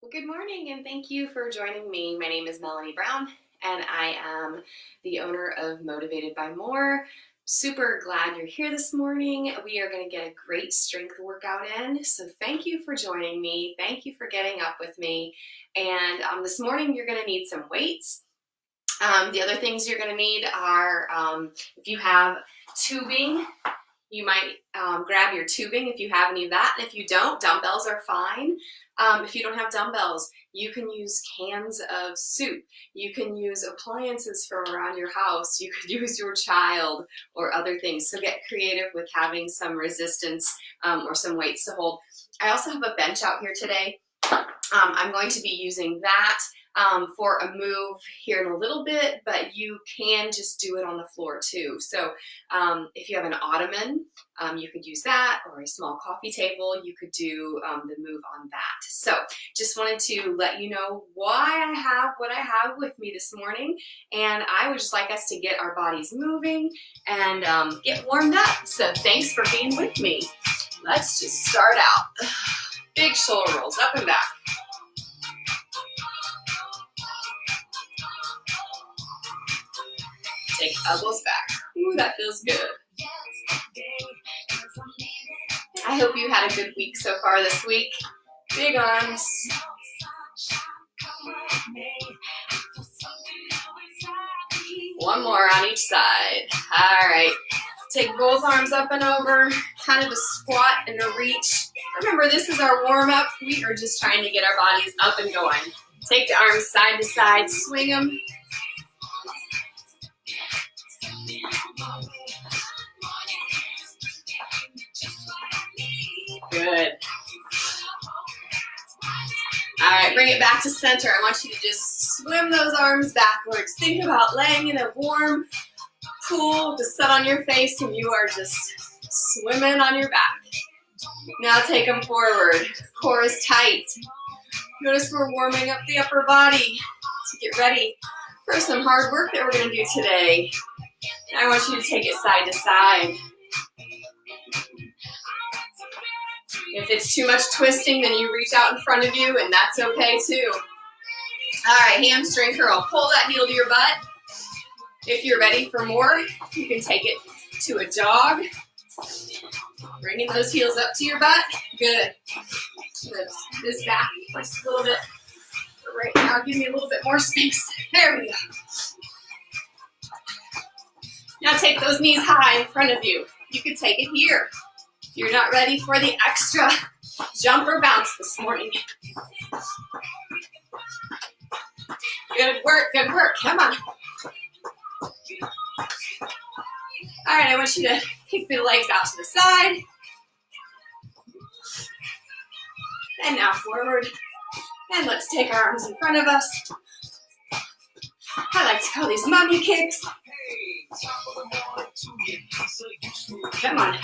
Well, good morning and thank you for joining me. My name is Melanie Brown and I am the owner of Motivated by More. Super glad you're here this morning. We are going to get a great strength workout in. So thank you for joining me. Thank you for getting up with me. And this morning you're going to need some weights. The other things you're going to need are, if you have tubing, you might grab your tubing if you have any of that. And if you don't, dumbbells are fine. If you don't have dumbbells, you can use cans of soup. You can use appliances from around your house. You could use your child or other things. So get creative with having some resistance or some weights to hold. I also have a bench out here today. I'm going to be using that for a move here in a little bit, but you can just do it on the floor too. So if you have an ottoman, you could use that, or a small coffee table, you could do the move on that. So just wanted to let you know why I have what I have with me this morning, and I would just like us to get our bodies moving and get warmed up. So thanks for being with me. Let's just start out. Big shoulder rolls up and back. Take elbows back. Ooh, that feels good. I hope you had a good week so far this week. Big arms. One more on each side. All right. Take both arms up and over, kind of a squat and a reach. Remember, this is our warm-up. We are just trying to get our bodies up and going. Take the arms side to side, swing them. Good. All right, bring it back to center. I want you to just swim those arms backwards. Think about laying in a warm pool with the sun on your face and you are just swimming on your back. Now take them forward. Core is tight. Notice we're warming up the upper body to get ready for some hard work that we're going to do today. I want you to take it side to side. If it's too much twisting, then you reach out in front of you, and that's okay too. All right, hamstring curl. Pull that heel to your butt. If you're ready for more, you can take it to a jog. Bringing those heels up to your butt. Good. Lift this back just a little bit. Right now, give me a little bit more space. There we go. Now take those knees high in front of you. You can take it here. If you're not ready for the extra jump or bounce this morning. Good work, good work. Come on. All right, I want you to kick the legs out to the side. And now forward. And let's take our arms in front of us. I like to call these mommy kicks. Come on.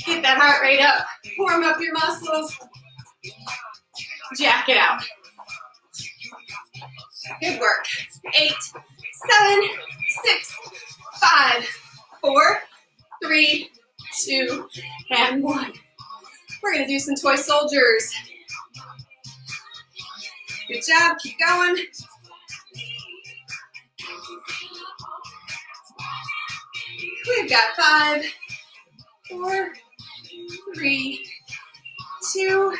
Get that heart rate up. Warm up your muscles. Jack it out. Good work. 8, 7, 6, 5, 4, 3, 2, and 1. We're going to do some toy soldiers. Good job. Keep going. We've got 5, 4, 3, 2,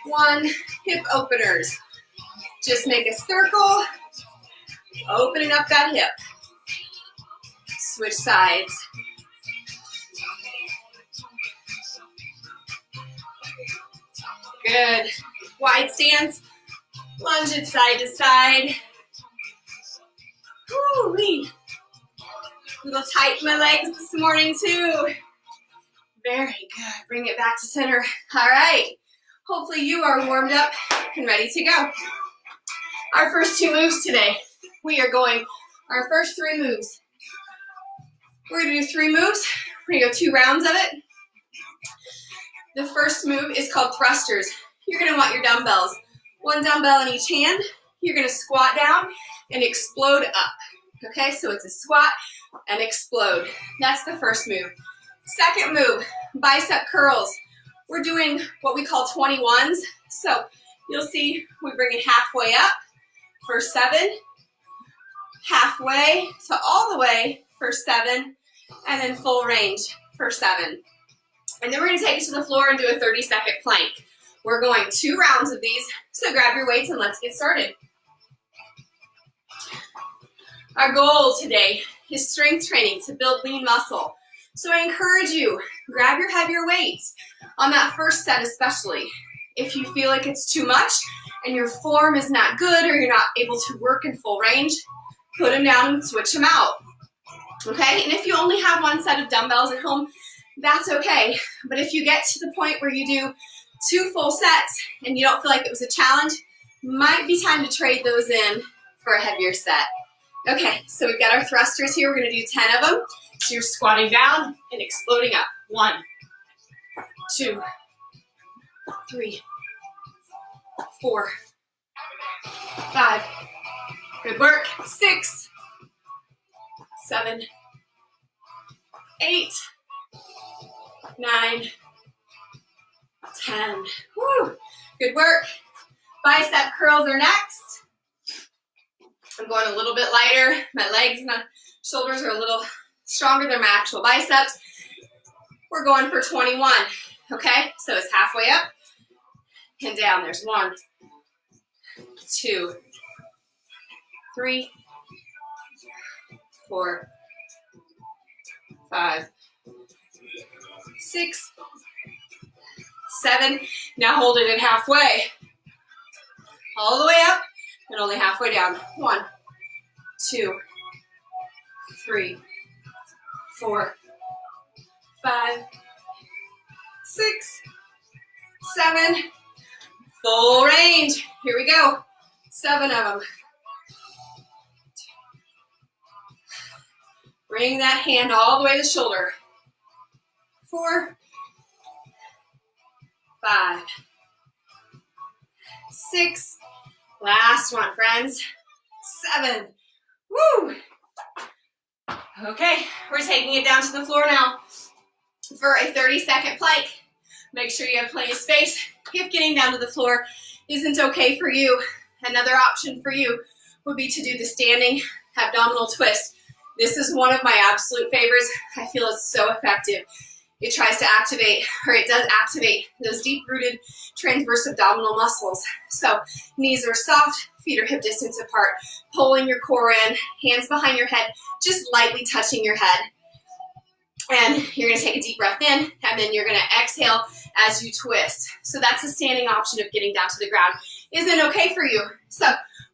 1. Hip openers. Just make a circle. Opening up that hip. Switch sides. Good. Wide stance. Lunge it side to side. Woo-wee. A little tight in my legs this morning too. Very good. Bring it back to center. All right. Hopefully you are warmed up and ready to go. Our first 2 moves today. We are going our first 3 moves. We're going to do 3 moves. We're going to go 2 rounds of it. The first move is called thrusters. You're going to want your dumbbells. 1 dumbbell in each hand. You're going to squat down and explode up. Okay, so it's a squat and explode. That's the first move. Second move, bicep curls. We're doing what we call 21s. So You'll see we bring it halfway up for 7, halfway to all the way for 7, and then full range for 7. And then we're going to take it to the floor and do a 30-second plank. We're going 2 rounds of these, so grab your weights and let's get started. Our goal today is strength training to build lean muscle. So I encourage you, grab your heavier weights on that first set especially. If you feel like it's too much and your form is not good or you're not able to work in full range, put them down and switch them out. Okay, and if you only have 1 set of dumbbells at home, that's okay. But if you get to the point where you do 2 full sets and you don't feel like it was a challenge, might be time to trade those in for a heavier set. Okay, so we've got our thrusters here. We're going to do 10 of them. So you're squatting down and exploding up. 1, 2, 3, 4, 5. Good work. 6, 7, 8, 9, 10. Woo. Good work. Bicep curls are next. I'm going a little bit lighter. My legs and my shoulders are a little stronger than my actual biceps. We're going for 21. Okay, so it's halfway up and down. There's 1, 2, 3, 4, 5, 6, 7. Now hold it at halfway. All the way up and only halfway down. 1, 2, 3, 4, 5, 6, 7. Full range. Here we go. 7 of them. Bring that hand all the way to the shoulder. 4, 5, 6. Last one, friends. 7. Woo! Okay, we're taking it down to the floor now for a 30-second plank. Make sure you have plenty of space. If getting down to the floor isn't okay for you, another option for you would be to do the standing abdominal twist. This is one of my absolute favorites. I feel it's so effective. It tries to activate, or it does activate, those deep-rooted transverse abdominal muscles. So knees are soft, feet are hip distance apart, pulling your core in, hands behind your head, just lightly touching your head. And you're going to take a deep breath in, and then you're going to exhale as you twist. So that's a standing option of getting down to the ground. Isn't okay for you? So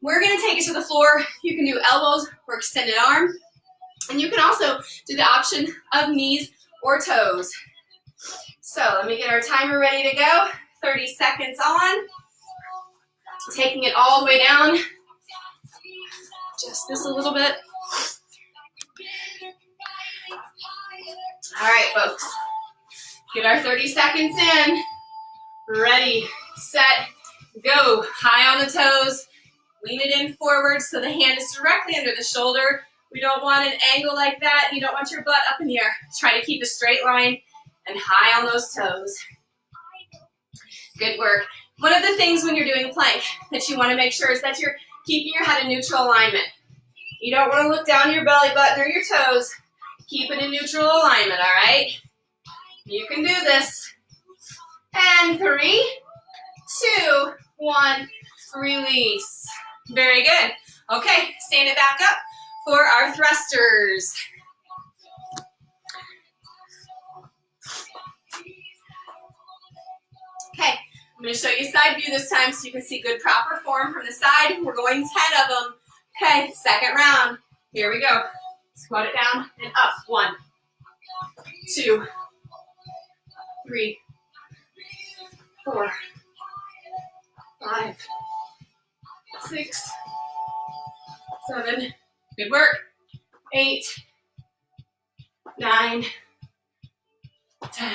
we're going to take it to the floor. You can do elbows or extended arm. And you can also do the option of knees or toes. So let me get our timer ready to go. 30 seconds on. Taking it all the way down. Just this a little bit. All right, folks. Get our 30 seconds in. Ready, set, go. High on the toes. Lean it in forward so the hand is directly under the shoulder. We don't want an angle like that. You don't want your butt up in the air. Try to keep a straight line and high on those toes. Good work. One of the things when you're doing plank that you want to make sure is that you're keeping your head in neutral alignment. You don't want to look down your belly button or your toes. Keep it in neutral alignment, all right? You can do this. And 3, 2, 1, release. Very good. Okay, stand it back up for our thrusters. Okay, I'm going to show you side view this time so you can see good proper form from the side. We're going 10 of them. Okay, second round. Here we go. Squat it down and up. 1, 2, 3, 4, 5, 6, 7. Good work. 8, 9, 10.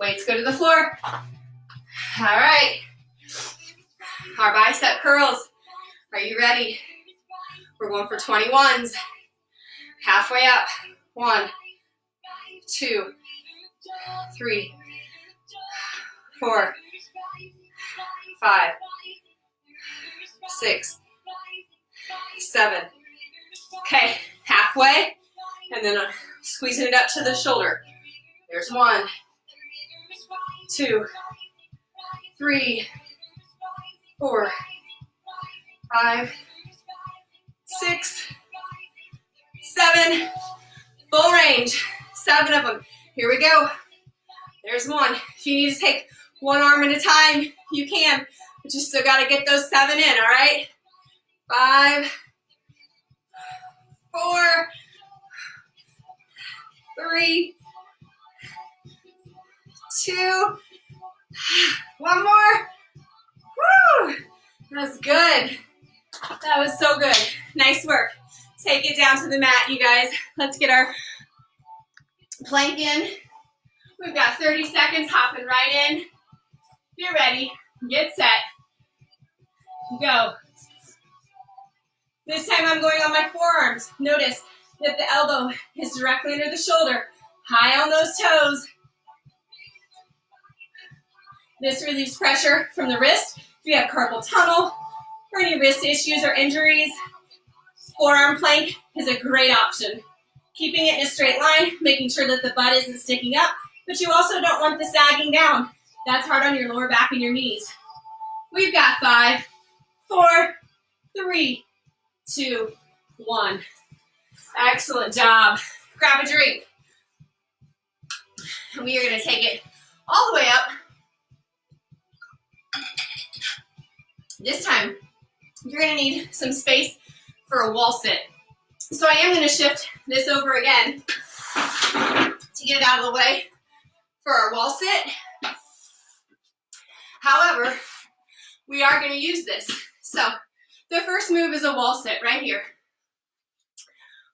Weights go to the floor. All right. Our bicep curls. Are you ready? We're going for 21s. Halfway up. 1, 2, 3, 4, 5, 6, 7. Okay, halfway, and then squeezing it up to the shoulder. There's 1, 2, 3, 4, 5, 6, 7. Full range, 7 of them. Here we go. There's 1. If you need to take one arm at a time, you can, but you still got to get those 7 in, all right? 5, 4, 3, 2, 1 more. Woo! That's good. That was so good. Nice work. Take it down to the mat, you guys. Let's get our plank in. We've got 30 seconds, hopping right in. You're ready. Get set. Go. This time I'm going on my forearms. Notice that the elbow is directly under the shoulder. High on those toes. This relieves pressure from the wrist. If you have carpal tunnel or any wrist issues or injuries, forearm plank is a great option. Keeping it in a straight line, making sure that the butt isn't sticking up, but you also don't want the sagging down. That's hard on your lower back and your knees. We've got 5, 4, 3, 2, 1. Excellent job. Grab a drink. And we are going to take it all the way up. This time, you're going to need some space for a wall sit. So I am going to shift this over again to get it out of the way for our wall sit. However, we are going to use this. So the first move is a wall sit right here.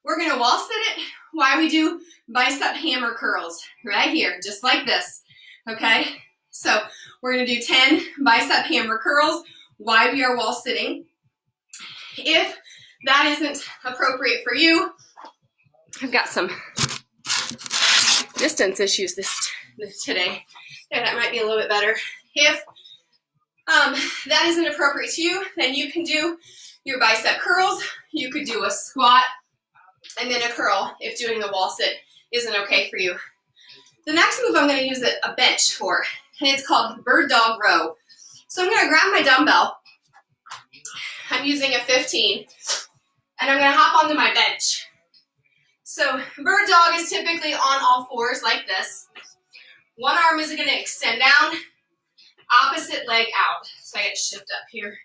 We're going to wall sit it while we do bicep hammer curls right here, just like this, okay? So we're going to do 10 bicep hammer curls while we are wall sitting. If that isn't appropriate for you, I've got some distance issues today. Yeah, that might be a little bit better. If that isn't appropriate to you, then you can do your bicep curls. You could do a squat and then a curl if doing the wall sit isn't okay for you. The next move I'm going to use a bench for, and it's called bird dog row. So I'm going to grab my dumbbell. I'm using a 15, and I'm going to hop onto my bench. So bird dog is typically on all fours like this. One arm is going to extend down, opposite leg out. So I get to shift up here.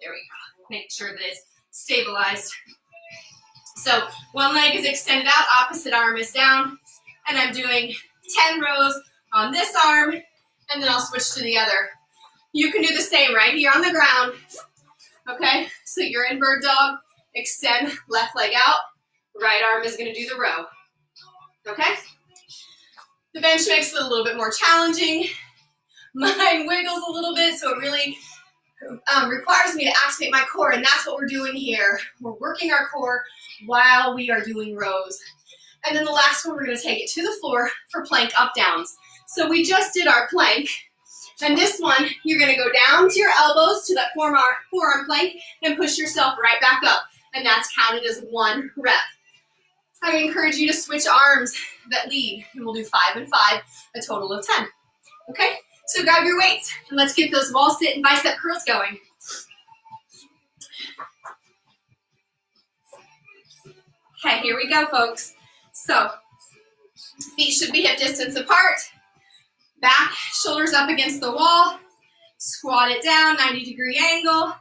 There we go. Make sure that it's stabilized. So one leg is extended out, opposite arm is down, and I'm doing 10 rows on this arm, and then I'll switch to the other. You can do the same right here on the ground. Okay, so you're in bird dog, extend left leg out, right arm is going to do the row. Okay? The bench makes it a little bit more challenging. Mine wiggles a little bit, so it really requires me to activate my core, and that's what we're doing here. We're working our core while we are doing rows. And then the last one, we're going to take it to the floor for plank up downs. So we just did our plank, and this one, you're going to go down to your elbows to that forearm plank and push yourself right back up, and that's counted as 1 rep. I encourage you to switch arms that lead, and we'll do 5 and 5, a total of 10. Okay? So grab your weights, and let's get those wall sit and bicep curls going. Okay, here we go, folks. So, feet should be hip distance apart. Back, shoulders up against the wall. Squat it down, 90-degree angle.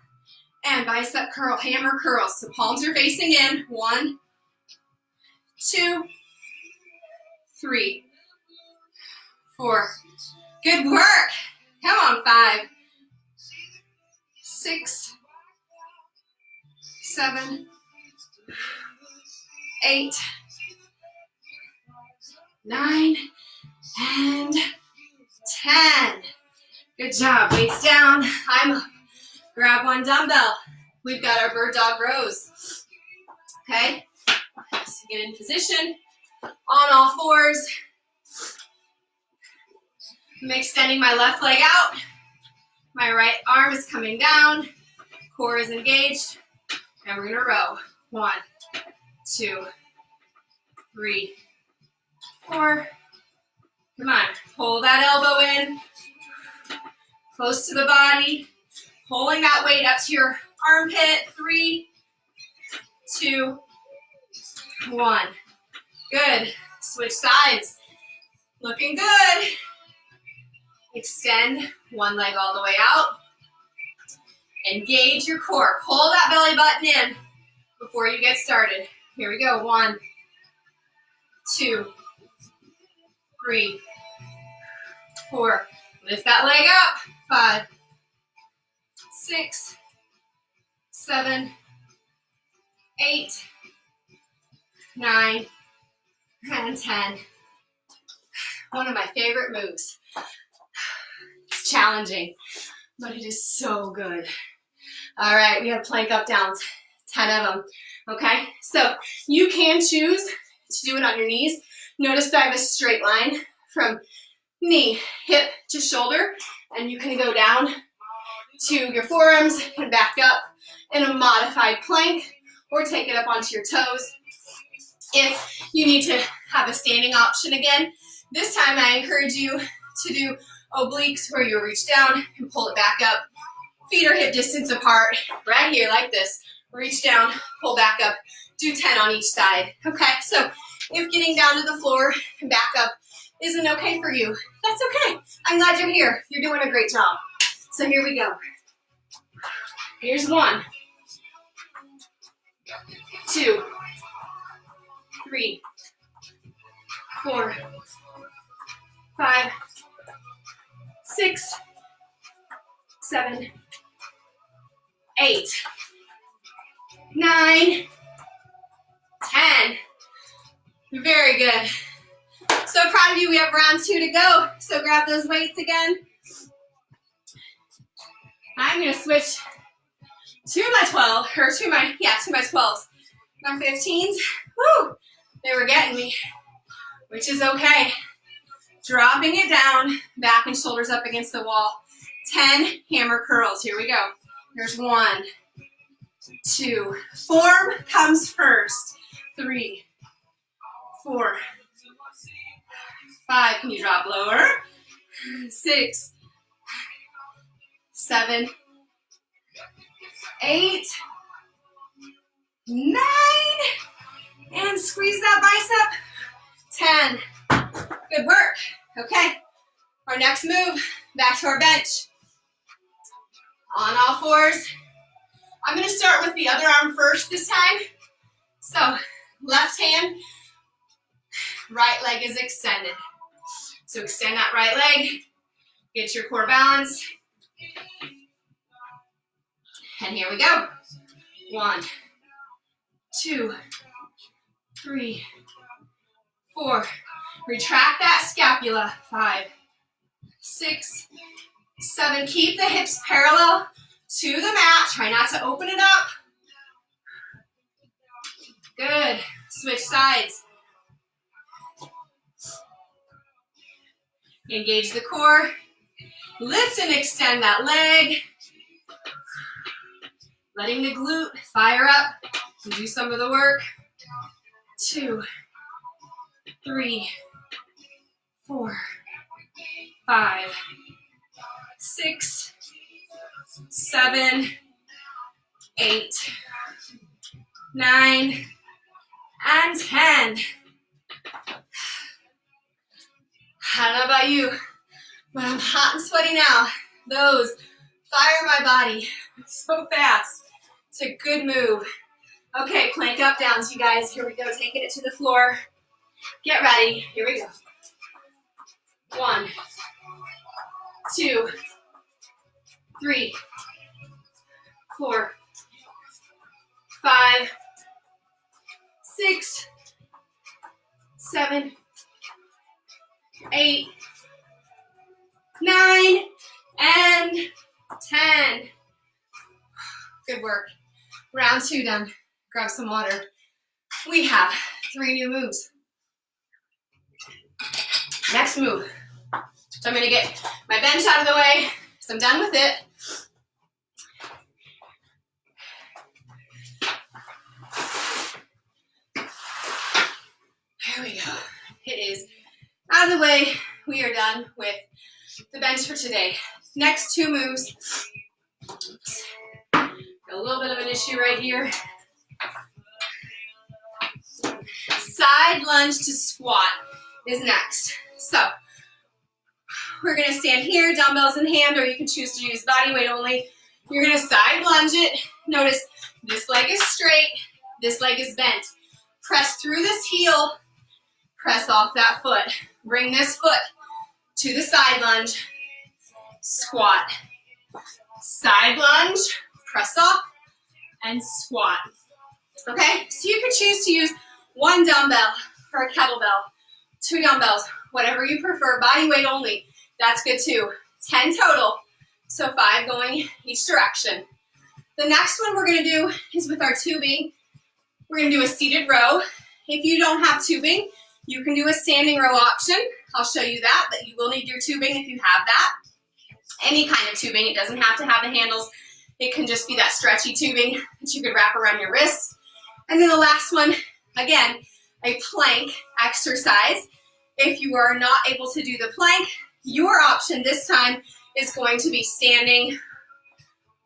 And bicep curl, hammer curls. So palms are facing in. 1, 2, 3, 4. Good work. Come on, 5, 6, 7, 8, 9, and 10. Good job. Weights down. I'm up. Grab one dumbbell. We've got our bird dog rows. Okay? So get in position on all fours. I'm extending my left leg out. My right arm is coming down, core is engaged, and we're gonna row. 1, 2, 3, 4. Come on, pull that elbow in, close to the body, pulling that weight up to your armpit. 3, 2, 1. Good. Switch sides. Looking good. Extend one leg all the way out. Engage your core. Pull that belly button in before you get started. Here we go. 1, 2, 3, 4. Lift that leg up. 5, 6, 7, 8, 9, and 10. One of my favorite moves. It's challenging, but it is so good. All right, we have plank up downs, 10 of them, okay? So you can choose to do it on your knees. Notice that I have a straight line from knee, hip to shoulder, and you can go down to your forearms and back up in a modified plank, or take it up onto your toes. If you need to have a standing option again, this time I encourage you to do obliques where you reach down and pull it back up. Feet are hip distance apart, right here like this. Reach down, pull back up, do 10 on each side. Okay, so if getting down to the floor and back up isn't okay for you, that's okay. I'm glad you're here. You're doing a great job. So here we go. Here's 1, 2, 3, 4, 5, 6, 7, 8, 9, 10. Very good. So proud of you. We have round 2 to go. So grab those weights again. I'm going to switch to my 12, or to my 12s. My 15s, whoo, they were getting me, which is okay. Dropping it down, back and shoulders up against the wall. 10 hammer curls. Here we go. Here's 1, 2. Form comes first. 3, 4, 5. Can you drop lower? 6, 7, 8, 9, and squeeze that bicep. 10. Good work. Okay. Our next move, back to our bench. On all fours. I'm going to start with the other arm first this time. So left hand, right leg is extended. So extend that right leg, get your core balance. And here we go. 1, 2, 3, 4. Retract that scapula. 5, 6, 7. Keep the hips parallel to the mat. Try not to open it up. Good. Switch sides. Engage the core. Lift and extend that leg. Letting the glute fire up and do some of the work. 2, 3, 4, 5, 6, 7, 8, 9, and 10. I don't know about you, but I'm hot and sweaty now. Those fire my body so fast. It's a good move. Okay, plank up downs, you guys. Here we go, taking it to the floor. Get ready. Here we go. 1, 2, 3, 4, 5, 6, 7, 8, 9, and 10. Good work. Round 2 done. Grab some water. We have 3 new moves. Next move. So I'm going to get my bench out of the way, So I'm done with it. There we go. It is out of the way. We are done with the bench for today. Next two moves. Got a little bit of an issue right here. Side lunge to squat is next. So we're going to stand here, dumbbells in hand, or you can choose to use body weight only. You're going to side lunge it. Notice this leg is straight, this leg is bent. Press through this heel, press off that foot. Bring this foot to the side lunge, squat. Side lunge, press off, and squat. Okay, so you can choose to use one dumbbell or a kettlebell, two dumbbells, whatever you prefer, body weight only. That's good too. 10 total, so 5 going each direction. The next one we're gonna do is with our tubing. We're gonna do a seated row. If you don't have tubing, you can do a standing row option. I'll show you that, but you will need your tubing if you have that. Any kind of tubing, it doesn't have to have the handles. It can just be that stretchy tubing that you could wrap around your wrists. And then the last one, again, a plank exercise. If you are not able to do the plank, your option this time is going to be standing,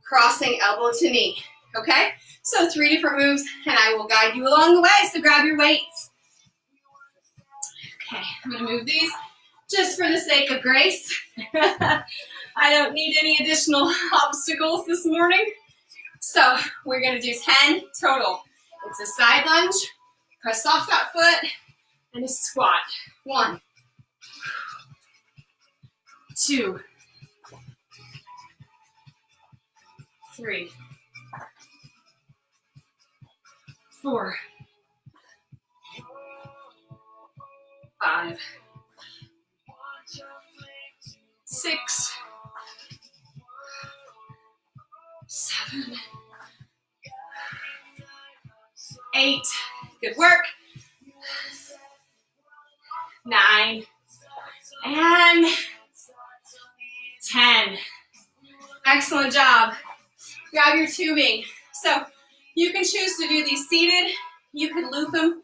crossing elbow to knee, okay? So 3 different moves, and I will guide you along the way, so grab your weights. Okay, I'm gonna move these just for the sake of grace. I don't need any additional obstacles this morning. So we're gonna do 10 total. It's a side lunge, press off that foot, and a squat. 1, 2, 3, 4, 5, 6, 7, 8, good work, 9, and 10. Excellent job. Grab your tubing. So you can choose to do these seated. You could loop them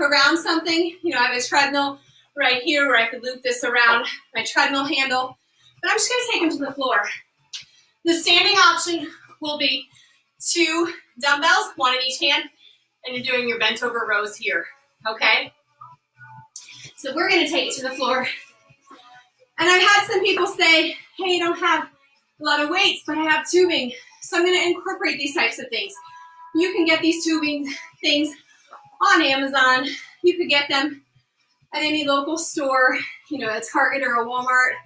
around something. You know, I have a treadmill right here where I could loop this around my treadmill handle. But I'm just going to take them to the floor. The standing option will be 2 dumbbells, 1 in each hand, and you're doing your bent over rows here, okay? So we're going to take it to the floor. And I've had some people say, hey, you don't have a lot of weights, but I have tubing. So I'm going to incorporate these types of things. You can get these tubing things on Amazon. You could get them at any local store, you know, a Target or a Walmart,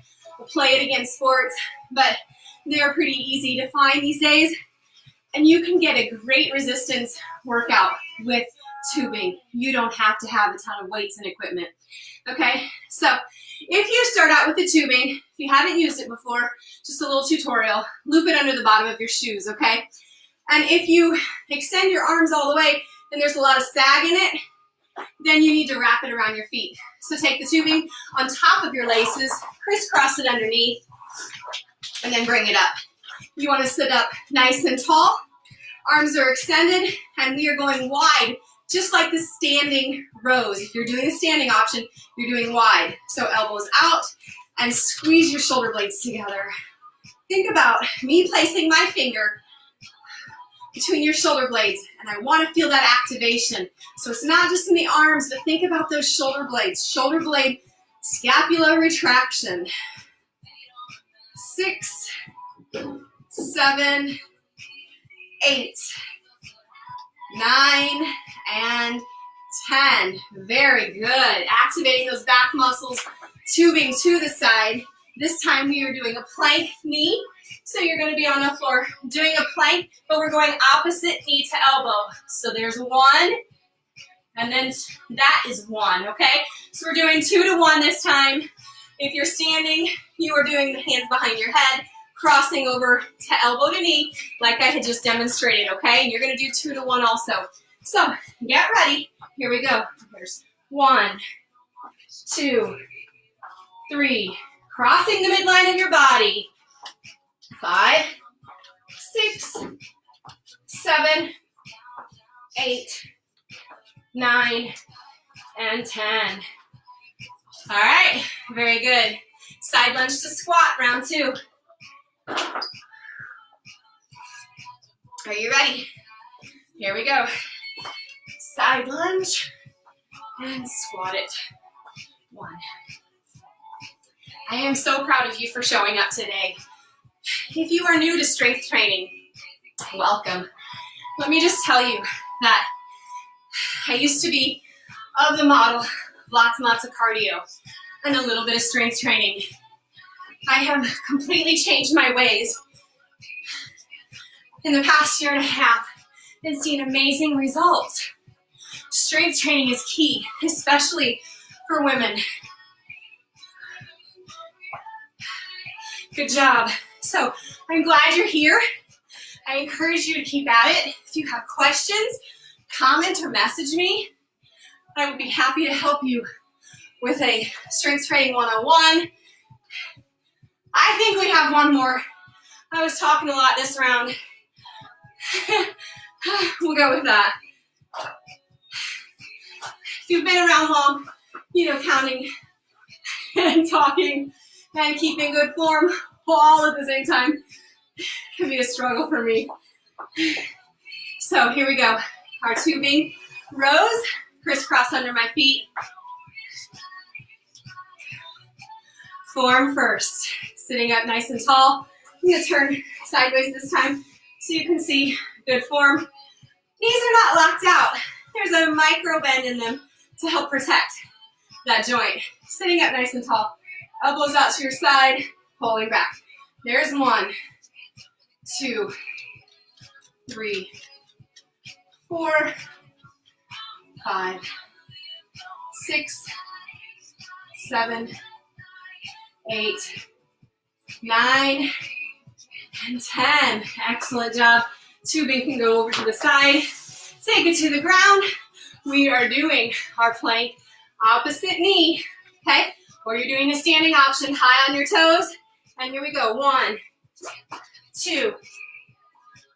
a Play It Again Sports, but they're pretty easy to find these days. And you can get a great resistance workout with tubing. You don't have to have a ton of weights and equipment. Okay, so if you start out with the tubing, if you haven't used it before, just a little tutorial, loop it under the bottom of your shoes, okay? And if you extend your arms all the way and there's a lot of sag in it, then you need to wrap it around your feet. So take the tubing on top of your laces, crisscross it underneath, and then bring it up. You want to sit up nice and tall, arms are extended, and we are going wide, just like the standing rows. If you're doing the standing option, you're doing wide. So elbows out and squeeze your shoulder blades together. Think about me placing my finger between your shoulder blades, and I want to feel that activation. So it's not just in the arms, but think about those shoulder blades. Shoulder blade, scapula retraction. 6, 7, 8, 9, and 10. Very good. Activating those back muscles, tubing to the side. This time we are doing a plank knee. So you're going to be on the floor doing a plank, but we're going opposite knee to elbow. So there's 1, and then that is 1, okay? So we're doing 2 to 1 this time. If you're standing, you are doing the hands behind your head, crossing over to elbow to knee, like I had just demonstrated, okay? And you're going to do 2 to 1 also. So get ready. Here we go. There's 1, 2, 3. Crossing the midline of your body. 5, 6, 7, 8, 9, and 10. All right, very good. Side lunge to squat, round 2. Are you ready? Here we go. Side lunge and squat it. 1. I am so proud of you for showing up today. If you are new to strength training, welcome. Let me just tell you that I used to be of the model, lots and lots of cardio and a little bit of strength training. I have completely changed my ways in the past year and a half and seen amazing results. Strength training is key, especially for women. Good job. So I'm glad you're here. I encourage you to keep at it. If you have questions, comment or message me. I would be happy to help you with a strength training 101. I think we have one more. I was talking a lot this round. We'll go with that. If you've been around long, you know, counting and talking and keeping good form all at the same time can be a struggle for me. So here we go. Our tubing rows, crisscross under my feet. Form first. Sitting up nice and tall. I'm going to turn sideways this time so you can see good form. Knees are not locked out. There's a micro bend in them to help protect that joint. Sitting up nice and tall. Elbows out to your side, pulling back. There's 1, 2, 3, 4, 5, 6, 7, 8, 9, and 10. Excellent job. Tubing can go over to the side. Take it to the ground. We are doing our plank opposite knee, okay? Or you're doing a standing option, high on your toes. And here we go. 1, 2,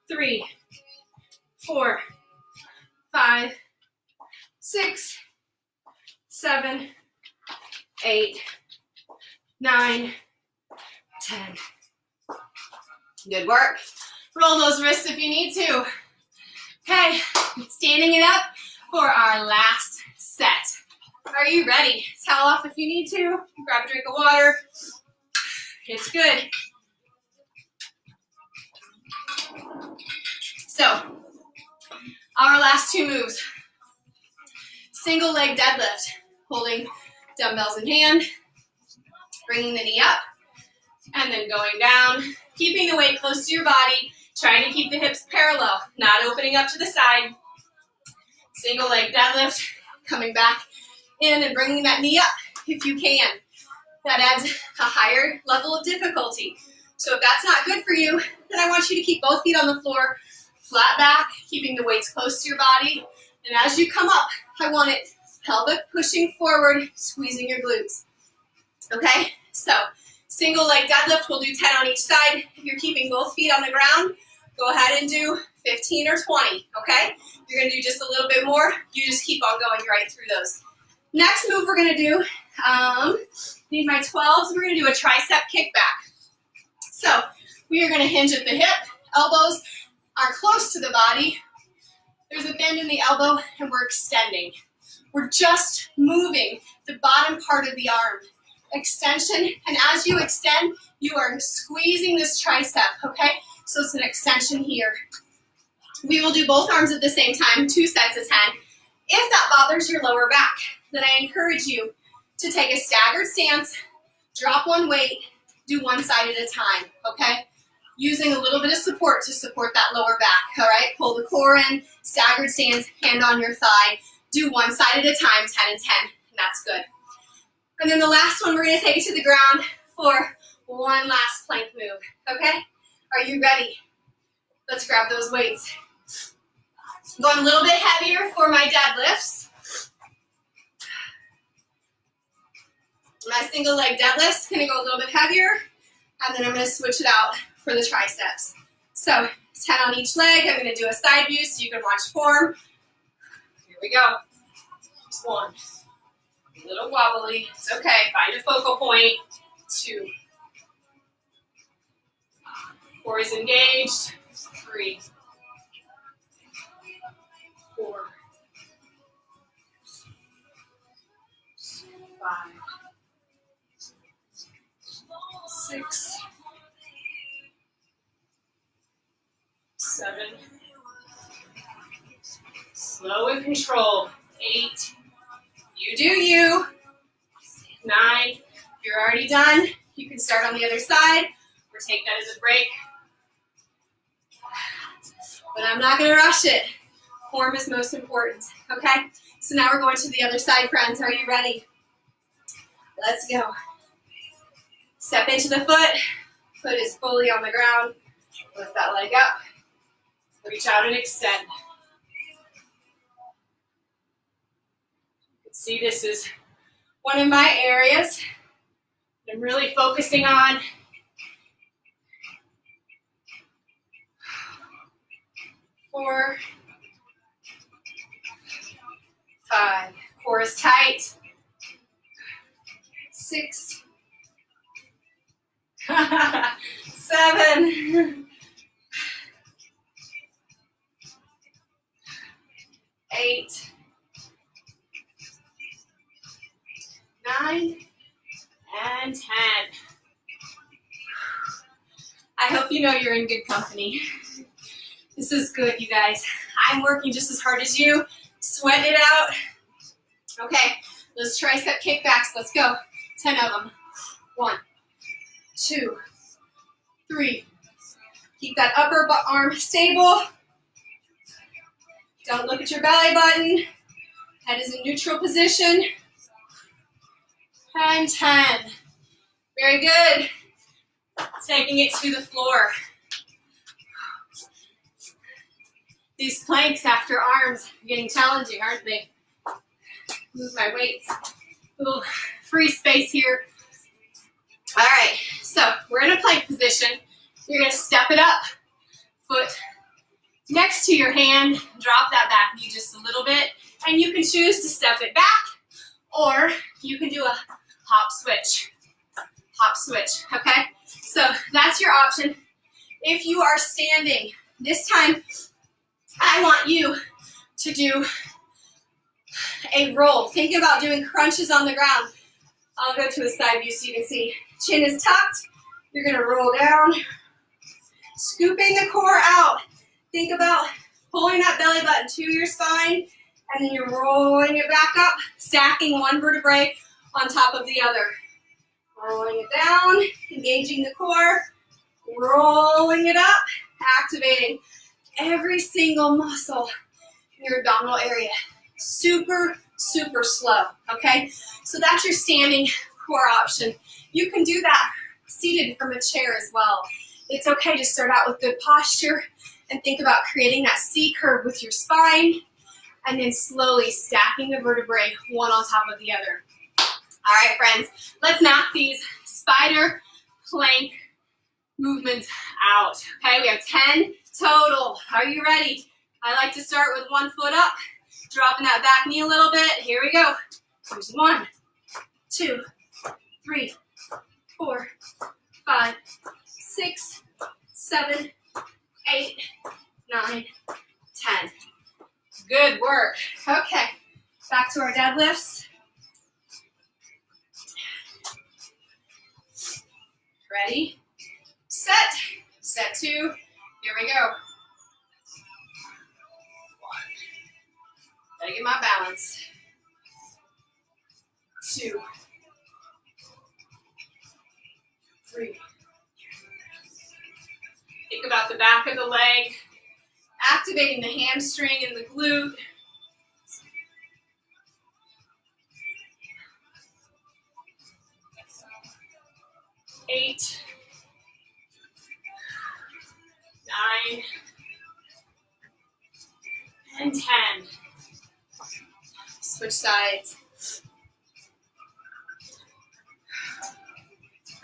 3, 4, 5, 6, 7, 8, 9, 10. Good work. Roll those wrists if you need to. Okay, standing it up for our last set. Are you ready? Towel off if you need to. Grab a drink of water. It's good. So, our last 2 moves. Single leg deadlift, holding dumbbells in hand, bringing the knee up, and then going down, keeping the weight close to your body, trying to keep the hips parallel, not opening up to the side. Single leg deadlift, coming back in and bringing that knee up if you can. That adds a higher level of difficulty. So if that's not good for you, then I want you to keep both feet on the floor, flat back, keeping the weights close to your body. And as you come up, I want it pelvic pushing forward, squeezing your glutes. Okay, so single leg deadlift, we'll do 10 on each side. If you're keeping both feet on the ground, go ahead and do 15 or 20, okay? If you're gonna do just a little bit more, you just keep on going right through those. Next move we're gonna do, need my 12s, we're gonna do a tricep kickback. So we are gonna hinge at the hip, elbows are close to the body. There's a bend in the elbow and we're extending. We're just moving the bottom part of the arm. Extension, and as you extend, you are squeezing this tricep, okay? So it's an extension here. We will do both arms at the same time, 2 sets of 10. If that bothers your lower back, then I encourage you to take a staggered stance, drop one weight, do one side at a time, okay? Using a little bit of support to support that lower back, all right? Pull the core in, staggered stance, hand on your thigh. Do one side at a time, 10 and 10, and that's good. And then the last one, we're gonna take it to the ground for one last plank move, okay? Are you ready? Let's grab those weights. Going a little bit heavier for my deadlifts. My single leg deadlift's gonna go a little bit heavier, and then I'm gonna switch it out for the triceps. So 10 on each leg. I'm going to do a side view so you can watch form. Here we go. 1. A little wobbly. It's okay. Find a focal point. 2. Core is engaged. 3. 4. 5. 6. 7. Slow and controlled. 8. You do you. 9. If you're already done, you can start on the other side or take that as a break. But I'm not going to rush it. Form is most important, okay? So now we're going to the other side, friends. Are you ready? Let's go. Step into the foot. Foot is fully on the ground. Lift that leg up. Reach out and extend. You can see this is one of my areas I'm really focusing on. 4, 5. Core is tight. 6, 7, 8, 9, and 10. I hope you know you're in good company. This is good, you guys. I'm working just as hard as you. Sweat it out. Okay, those tricep kickbacks, let's go. 10 of them. 1, 2, 3. Keep that upper arm stable. Don't look at your belly button. Head is in neutral position. And 10. Very good. Taking it to the floor. These planks after arms are getting challenging, aren't they? Move my weights. A little free space here. All right, so we're in a plank position. You're going to step it up. Foot next to your hand. Drop that back knee just a little bit. And you can choose to step it back, or you can do a hop switch. Hop switch, okay? So that's your option. If you are standing, this time I want you to do a roll. Think about doing crunches on the ground. I'll go to a side view so you can see. Chin is tucked. You're going to roll down. Scooping the core out. Think about pulling that belly button to your spine, and then you're rolling it back up, stacking one vertebrae on top of the other. Rolling it down, engaging the core, rolling it up, activating every single muscle in your abdominal area. Super, super slow, okay? So that's your standing core option. You can do that seated from a chair as well. It's okay to start out with good posture and think about creating that C curve with your spine, and then slowly stacking the vertebrae one on top of the other. All right, friends, let's knock these spider plank movements out. Okay, we have 10 total. Are you ready? I like to start with one foot up, dropping that back knee a little bit. Here we go. Here's 1, 2, 3, 4, 5, 6, 7, 8, 9, 10. Good work. Okay, back to our deadlifts. Ready, set, set 2, here we go. 1, gotta get my balance. 2, 3. Think about the back of the leg, activating the hamstring and the glute. 8, 9, and 10. Switch sides.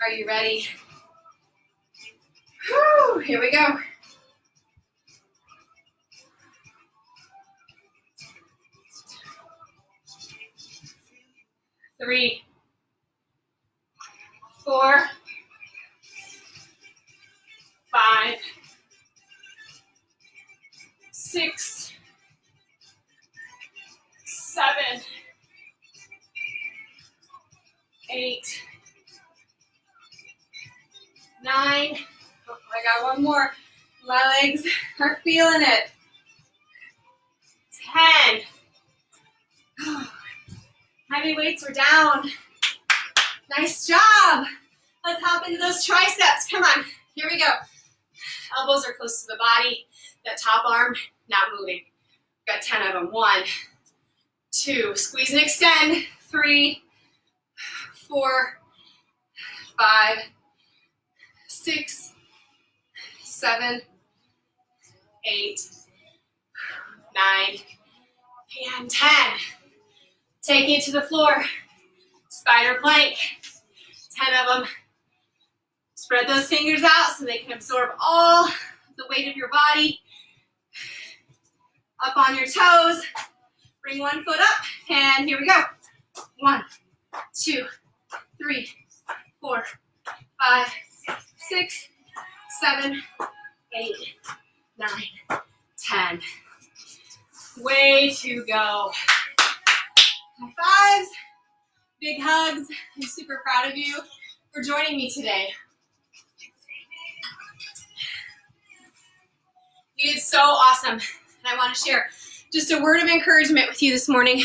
Are you ready? Whew, here we go. 3, 4, 5, 6, 7, 8, 9. Oh, I got one more. My legs are feeling it. 10. Heavy weights are down. Nice job. Let's hop into those triceps. Come on. Here we go. Elbows are close to the body. That top arm not moving. Got 10 of them. 1, 2. Squeeze and extend. 3, 4, 5, 6, 7, 8, 9, and 10. Take it to the floor. Spider plank. 10 of them. Spread those fingers out so they can absorb all the weight of your body. Up on your toes. Bring one foot up, and here we go. 1, 2, 3, 4, 5, 6, 7, 8, 9, 10. Way to go. High fives, big hugs. I'm super proud of you for joining me today. You did so awesome. And I want to share just a word of encouragement with you this morning.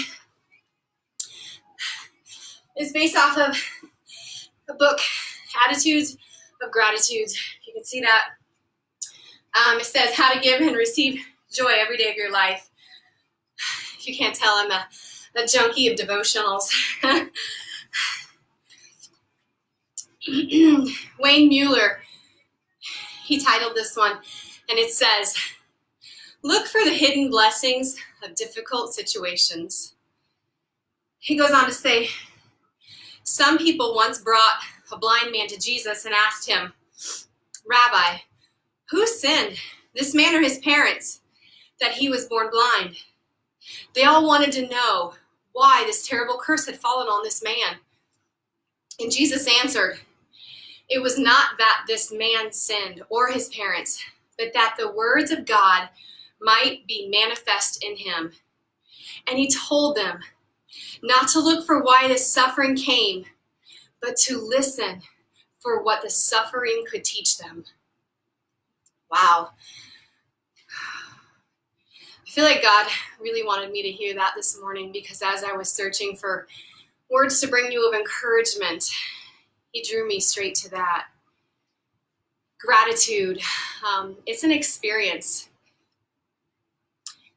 It's based off of a book, Attitudes of Gratitude. You can see that. It says how to give and receive joy every day of your life. If you can't tell, I'm a junkie of devotionals. Wayne Mueller, he titled this one, and it says, look for the hidden blessings of difficult situations. He goes on to say, some people once brought a blind man to Jesus and asked him, Rabbi, who sinned, this man or his parents, that he was born blind? They all wanted to know why this terrible curse had fallen on this man. And Jesus answered, it was not that this man sinned or his parents, but that the words of God might be manifest in him. And he told them not to look for why this suffering came, but to listen for what the suffering could teach them. Wow. I feel like God really wanted me to hear that this morning, because as I was searching for words to bring you of encouragement, he drew me straight to that. Gratitude. It's an experience.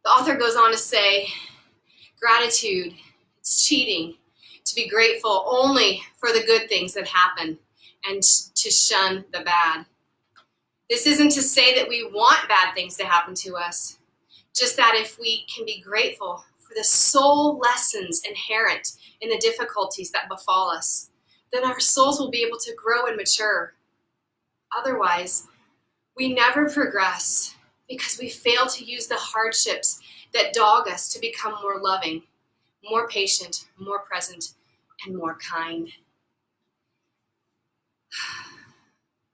The author goes on to say, gratitude, it's cheating to be grateful only for the good things that happen and to shun the bad. This isn't to say that we want bad things to happen to us, just that if we can be grateful for the soul lessons inherent in the difficulties that befall us, then our souls will be able to grow and mature. Otherwise, we never progress because we fail to use the hardships that dog us to become more loving, more patient, more present, and more kind.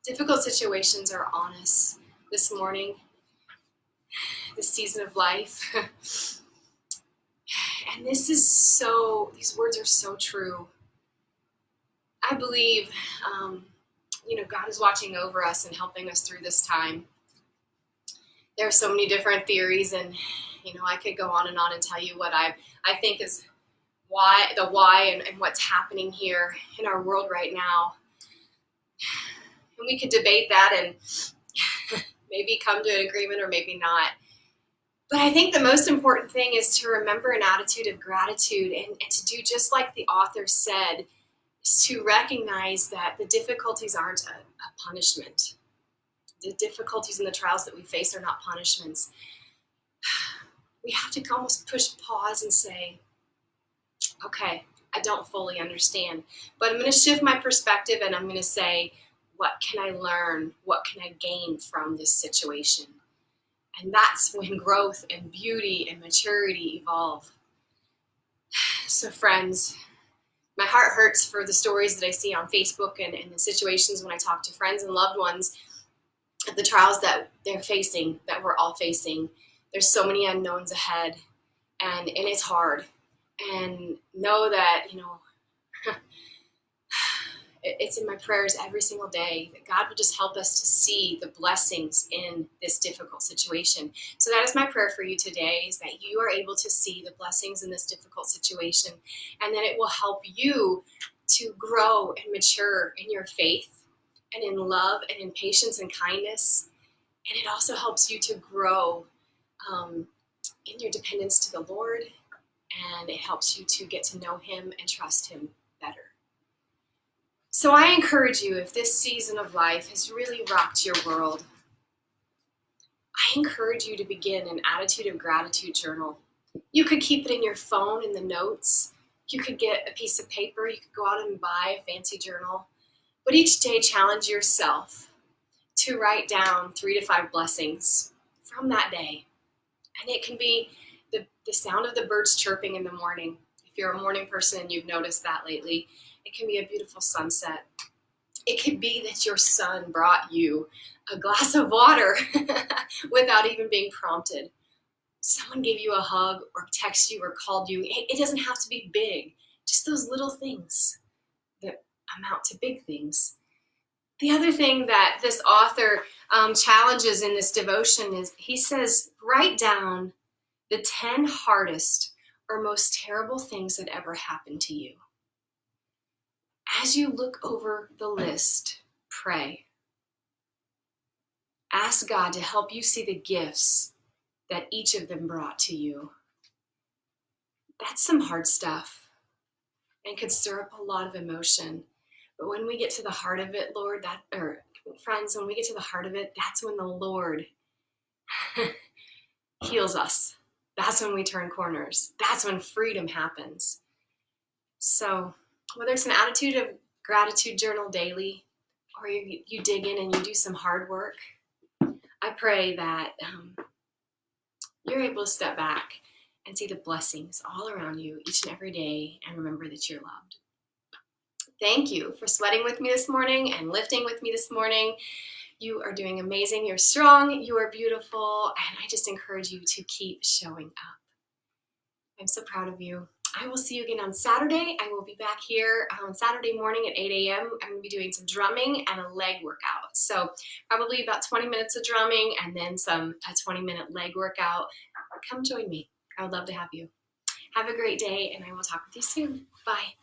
Difficult situations are on us this morning, this season of life. And these words are so true. I believe, God is watching over us and helping us through this time. There are so many different theories, and, I could go on and tell you what I think is why and what's happening here in our world right now. And we could debate that and maybe come to an agreement or maybe not. But I think the most important thing is to remember an attitude of gratitude and to do just like the author said, is to recognize that the difficulties aren't a punishment. The difficulties and the trials that we face are not punishments. We have to almost push pause and say, okay, I don't fully understand, but I'm going to shift my perspective and I'm going to say, what can I learn? What can I gain from this situation? And that's when growth and beauty and maturity evolve. So friends, my heart hurts for the stories that I see on Facebook and the situations when I talk to friends and loved ones, the trials that they're facing, that we're all facing. There's so many unknowns ahead, and it's hard. And know that, it's in my prayers every single day that God would just help us to see the blessings in this difficult situation. So that is my prayer for you today, is that you are able to see the blessings in this difficult situation, and that it will help you to grow and mature in your faith and in love and in patience and kindness. And it also helps you to grow in your dependence to the Lord, and it helps you to get to know Him and trust Him better. So I encourage you, if this season of life has really rocked your world, I encourage you to begin an attitude of gratitude journal. You could keep it in your phone in the notes. You could get a piece of paper. You could go out and buy a fancy journal. But each day, challenge yourself to write down 3 to 5 blessings from that day. And it can be the sound of the birds chirping in the morning. If you're a morning person and you've noticed that lately, it can be a beautiful sunset. It could be that your son brought you a glass of water without even being prompted. Someone gave you a hug or texted you or called you. It doesn't have to be big. Just those little things that amount to big things. The other thing that this author challenges in this devotion is, he says, write down the 10 hardest or most terrible things that ever happened to you. As you look over the list, pray. Ask God to help you see the gifts that each of them brought to you. That's some hard stuff and could stir up a lot of emotion. But when we get to the heart of it, friends, when we get to the heart of it, that's when the Lord heals us. That's when we turn corners. That's when freedom happens. So whether it's an attitude of gratitude journal daily, or you dig in and you do some hard work, I pray that you're able to step back and see the blessings all around you each and every day, and remember that you're loved. Thank you for sweating with me this morning and lifting with me this morning. You are doing amazing. You're strong. You are beautiful. And I just encourage you to keep showing up. I'm so proud of you. I will see you again on Saturday. I will be back here on Saturday morning at 8 a.m. I'm going to be doing some drumming and a leg workout. So probably about 20 minutes of drumming and then a 20-minute leg workout. Come join me. I would love to have you. Have a great day, and I will talk with you soon. Bye.